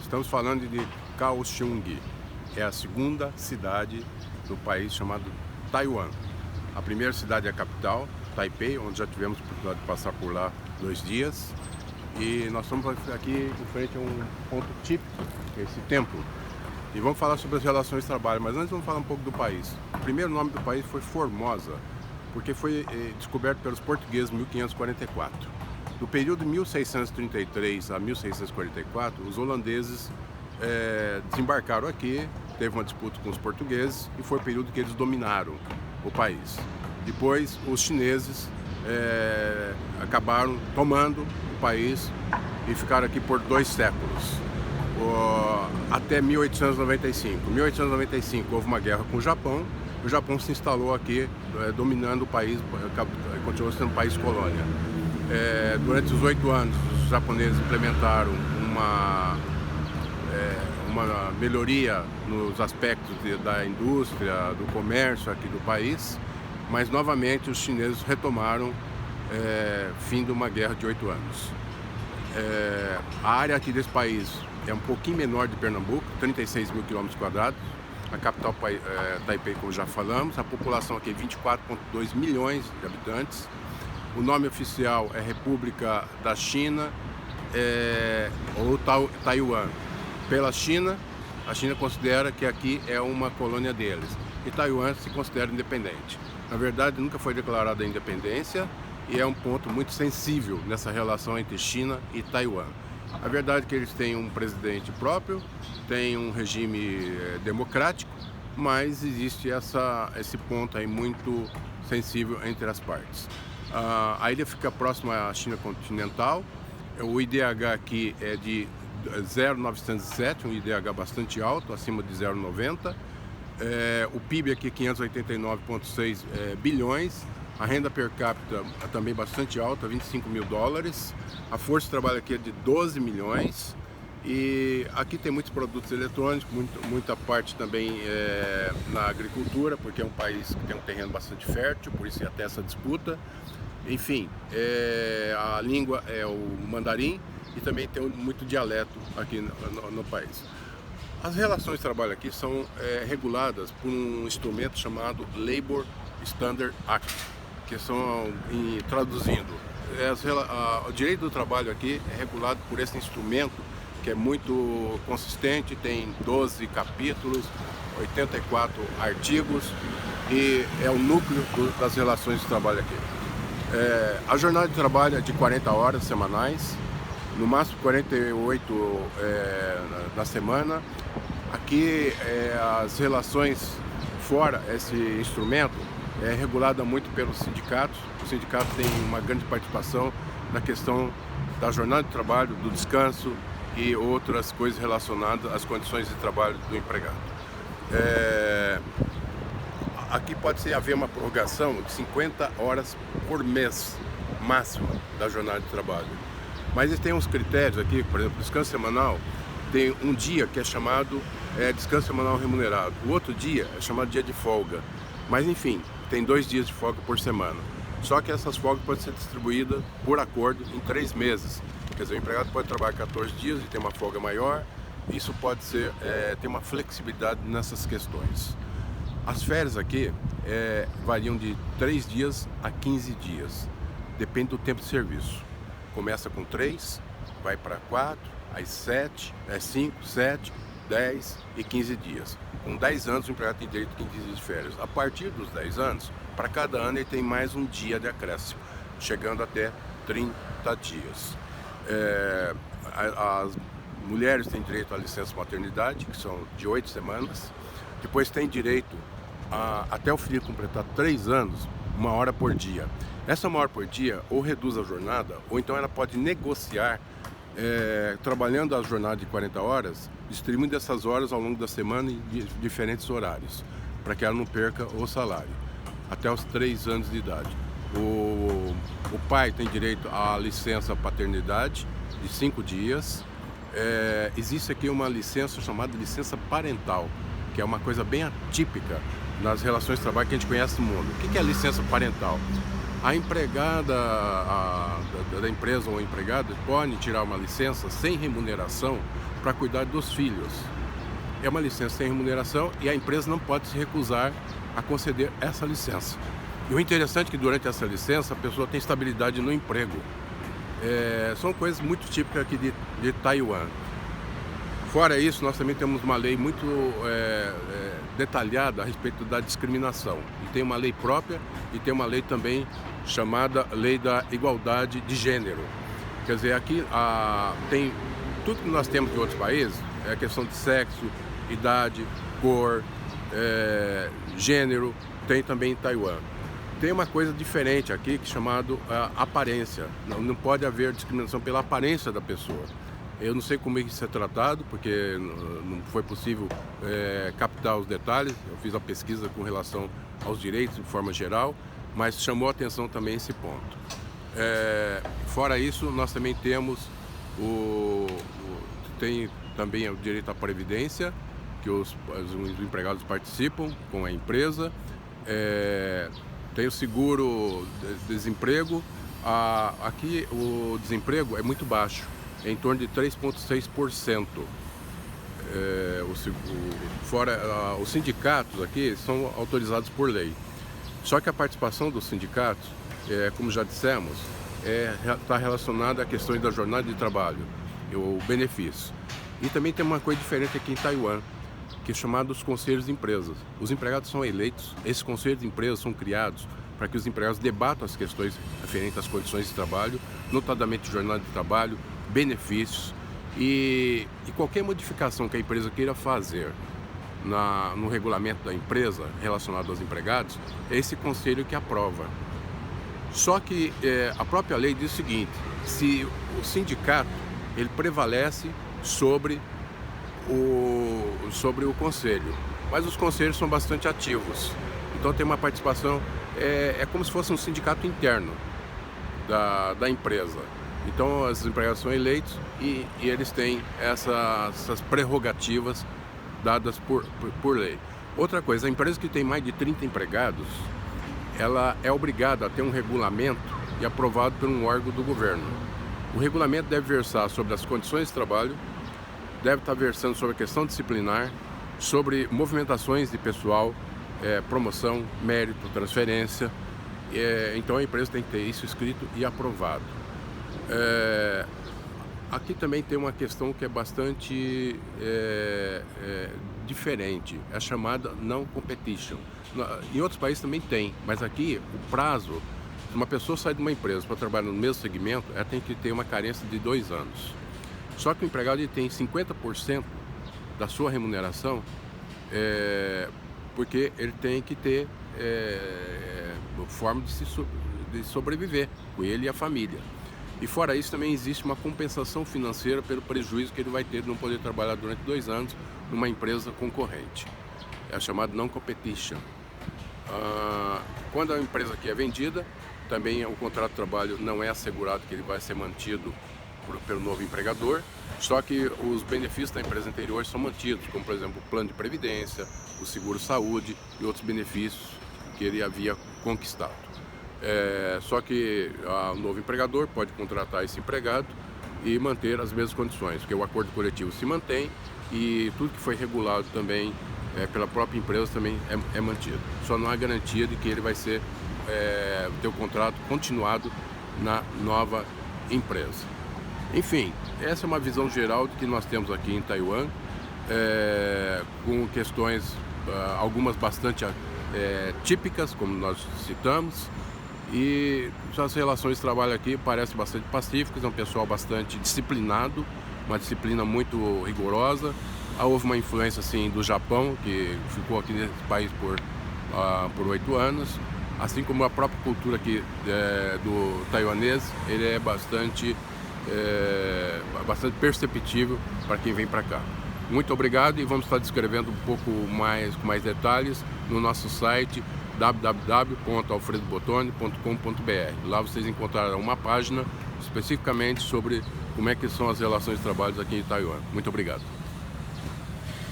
Estamos falando de Kaohsiung, é a segunda cidade do país chamado Taiwan. A primeira cidade é a capital, Taipei, onde já tivemos a oportunidade de passar por lá 2 dias. E nós estamos aqui em frente a um ponto típico, que é esse templo. E vamos falar sobre as relações de trabalho, mas antes vamos falar um pouco do país. O primeiro nome do país foi Formosa, porque foi descoberto pelos portugueses em 1544. No período de 1633 a 1644, os holandeses desembarcaram aqui, teve uma disputa com os portugueses e foi o período que eles dominaram o país. Depois, os chineses acabaram tomando o país e ficaram aqui por 2 séculos, até 1895. Em 1895 houve uma guerra com o Japão se instalou aqui, dominando o país, continuou sendo um país colônia. Durante os 8 anos, os japoneses implementaram uma melhoria nos aspectos da indústria, do comércio aqui do país, mas novamente os chineses retomaram, fim de uma guerra de 8 anos. A área aqui desse país é um pouquinho menor de Pernambuco, 36 mil km². A capital Taipei, como já falamos, a população aqui é 24,2 milhões de habitantes. O nome oficial é República da China, ou Taiwan. Pela China, a China considera que aqui é uma colônia deles e Taiwan se considera independente. Na verdade, nunca foi declarada a independência e é um ponto muito sensível nessa relação entre China e Taiwan. A verdade é que eles têm um presidente próprio, têm um regime democrático, mas existe esse ponto aí muito sensível entre as partes. A ilha fica próxima à China continental, o IDH aqui é de 0,907, um IDH bastante alto, acima de 0,90. O PIB aqui é 589,6 bilhões. A renda per capita é também bastante alta, 25 mil dólares. A força de trabalho aqui é de 12 milhões. E aqui tem muitos produtos eletrônicos, muita parte também na agricultura, porque é um país que tem um terreno bastante fértil, por isso até essa disputa. Enfim, a língua é o mandarim e também tem muito dialeto aqui no país. As relações de trabalho aqui são reguladas por um instrumento chamado Labor Standard Act, que são, traduzindo, o direito do trabalho aqui é regulado por esse instrumento que é muito consistente, tem 12 capítulos, 84 artigos e é o núcleo das relações de trabalho aqui. A jornada de trabalho é de 40 horas semanais, no máximo 48 na semana. Aqui as relações fora esse instrumento é regulada muito pelos sindicatos. Os sindicatos têm uma grande participação na questão da jornada de trabalho, do descanso e outras coisas relacionadas às condições de trabalho do empregado. Aqui pode haver uma prorrogação de 50 horas por mês, máxima, da jornada de trabalho. Mas eles têm uns critérios aqui, por exemplo, descanso semanal, tem um dia que é chamado descanso semanal remunerado, o outro dia é chamado dia de folga. Mas enfim, tem 2 dias de folga por semana. Só que essas folgas podem ser distribuídas por acordo em 3 meses. Quer dizer, o empregado pode trabalhar 14 dias e ter uma folga maior. Isso pode ser, ter uma flexibilidade nessas questões. As férias aqui variam de 3 dias a 15 dias. Depende do tempo de serviço. Começa com 3, vai para 4, aí 7, 5, 7, 10 e 15 dias. Com 10 anos o empregado tem direito a 15 dias de férias. A partir dos 10 anos, para cada ano ele tem mais um dia de acréscimo, chegando até 30 dias. As mulheres têm direito à licença maternidade, que são de 8 semanas. Depois tem direito até o filho completar 3 anos, 1 hora por dia. Essa 1 hora por dia ou reduz a jornada, ou então ela pode negociar, trabalhando a jornada de 40 horas, distribuindo essas horas ao longo da semana em diferentes horários, para que ela não perca o salário, até os 3 anos de idade. O pai tem direito à licença paternidade de 5 dias. Existe aqui uma licença chamada licença parental, que é uma coisa bem atípica nas relações de trabalho que a gente conhece no mundo. O que é a licença parental? A empregada da empresa ou empregado pode tirar uma licença sem remuneração para cuidar dos filhos. É uma licença sem remuneração e a empresa não pode se recusar a conceder essa licença. E o interessante é que durante essa licença a pessoa tem estabilidade no emprego. São coisas muito típicas aqui de Taiwan. Fora isso, nós também temos uma lei muito detalhada a respeito da discriminação. E tem uma lei própria e tem uma lei também chamada Lei da Igualdade de Gênero. Quer dizer, aqui tem tudo que nós temos em outros países, é a questão de sexo, idade, cor, gênero, tem também em Taiwan. Tem uma coisa diferente aqui, que é chamado aparência. Não pode haver discriminação pela aparência da pessoa. Eu não sei como isso é tratado, porque não foi possível captar os detalhes. Eu fiz a pesquisa com relação aos direitos de forma geral, mas chamou a atenção também esse ponto. Fora isso, nós também temos tem também o direito à previdência, que os empregados participam com a empresa. Tem o seguro desemprego. Aqui o desemprego é muito baixo, é em torno de 3,6%. Fora os sindicatos aqui são autorizados por lei. Só que a participação dos sindicatos, como já dissemos, está relacionada a questões da jornada de trabalho, o benefício. E também tem uma coisa diferente aqui em Taiwan, que é chamado os conselhos de empresas. Os empregados são eleitos, esses conselhos de empresas são criados para que os empregados debatam as questões referentes às condições de trabalho, notadamente jornada de trabalho, benefícios e qualquer modificação que a empresa queira fazer no regulamento da empresa relacionado aos empregados, é esse conselho que aprova. Só que a própria lei diz o seguinte: se o sindicato ele prevalece sobre o conselho, mas os conselhos são bastante ativos, então tem uma participação, como se fosse um sindicato interno da empresa. Então os empregados são eleitos e eles têm essas prerrogativas dadas por lei. Outra coisa, a empresa que tem mais de 30 empregados, ela é obrigada a ter um regulamento e aprovado por um órgão do governo. O regulamento deve versar sobre as condições de trabalho, deve estar versando sobre a questão disciplinar, sobre movimentações de pessoal, promoção, mérito, transferência. Então a empresa tem que ter isso escrito e aprovado. Aqui também tem uma questão que é bastante diferente, é a chamada não competition. Em outros países também tem, mas aqui o prazo, se uma pessoa sai de uma empresa para trabalhar no mesmo segmento, ela tem que ter uma carência de 2 anos. Só que o empregado ele tem 50% da sua remuneração, porque ele tem que ter forma de sobreviver, com ele e a família. E fora isso também existe uma compensação financeira pelo prejuízo que ele vai ter de não poder trabalhar durante 2 anos numa empresa concorrente. É a chamada non competition. Quando a empresa aqui é vendida, também o contrato de trabalho não é assegurado que ele vai ser mantido pelo novo empregador, só que os benefícios da empresa anterior são mantidos, como por exemplo o plano de previdência, o seguro-saúde e outros benefícios que ele havia conquistado. Só que o novo empregador pode contratar esse empregado e manter as mesmas condições, porque o acordo coletivo se mantém e tudo que foi regulado também pela própria empresa também é mantido. Só não há garantia de que ele vai ter o contrato continuado na nova empresa. Enfim, essa é uma visão geral do que nós temos aqui em Taiwan, com questões, algumas bastante típicas, como nós citamos, e as relações de trabalho aqui parecem bastante pacíficas, é um pessoal bastante disciplinado, uma disciplina muito rigorosa. Houve uma influência assim do Japão, que ficou aqui nesse país por 8 anos, assim como a própria cultura aqui do taiwanês, ele é bastante perceptível para quem vem para cá. Muito obrigado e vamos estar descrevendo um pouco mais, com mais detalhes no nosso site www.alfredobotone.com.br. Lá vocês encontrarão uma página especificamente sobre como é que são as relações de trabalho aqui em Taiwan. Muito obrigado.